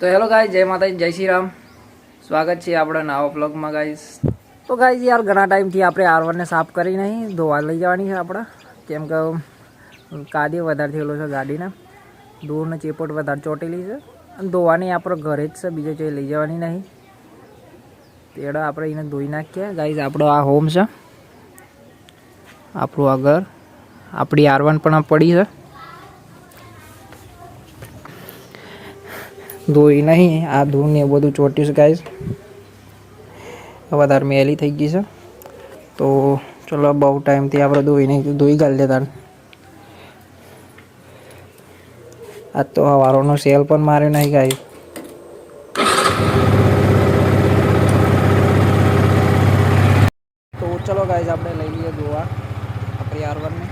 તો hello guys, જય માતાજી, જય શ્રી રામ. સ્વાગત છે આપણા નવા વ્લોગમાં ગાઈસ. તો ગાઈસ યાર ઘણા ટાઈમથી આપણે R1ને સાફ કરી નહીં, ધોવા લઈ જવાની છે આપણે. કેમ કે કાદી વધારે થયેલો છે ગાડીને, દૂરને ચેપોટ વધારે ચોટેલી છે અને ધોવાની આપણે ઘરે જ છે, બીજે ચોઈ લઈ જવાની નહીં. તેડા આપણે એને ધોઈ નાખીએ ગાઈસ. આપણો આ હોમ છે, આપણું આ ઘર, આપણી R1 પણ પડી છે. ધોઈ નહીં, આ ધૂળ ને બધું ચોટ્યું છે ગાઈસ, વધારે મેલી થઈ ગઈ છે. તો ચલો બહુ ટાઈમથી આપણે ધોઈ ગાળ લેતા. આ તો હવારોનો સેલ પણ માર્યો નહીં ગાઈસ. તો ચલો ગાઈસ આપણે લઈ લઈએ ધોવા આપણી R1ને.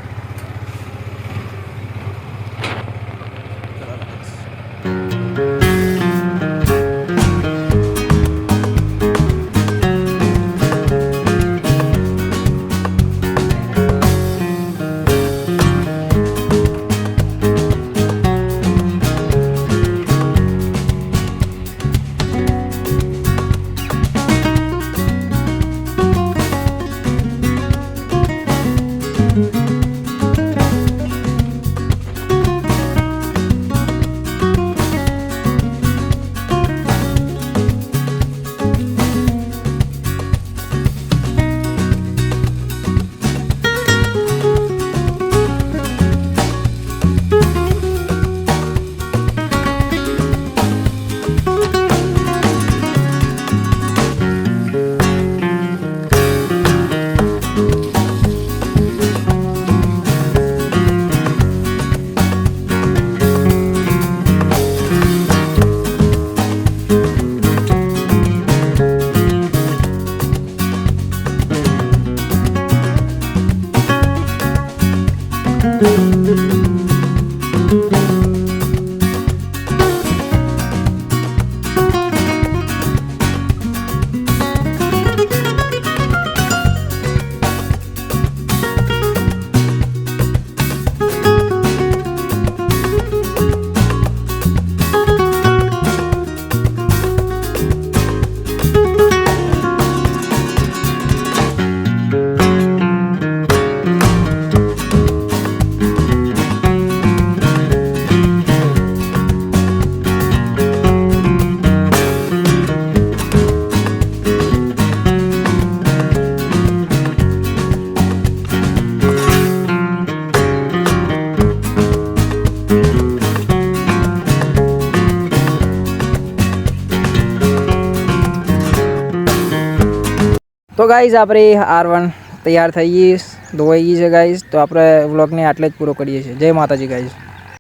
તો ગાઈઝ આપણે R1 તૈયાર થઈ ગઈ, ધોવાઈ ગઈ છે ગાઈઝ. તો આપણે વ્લોગને આટલે જ પૂરો કરીએ છીએ. જય માતાજી ગાઈઝ.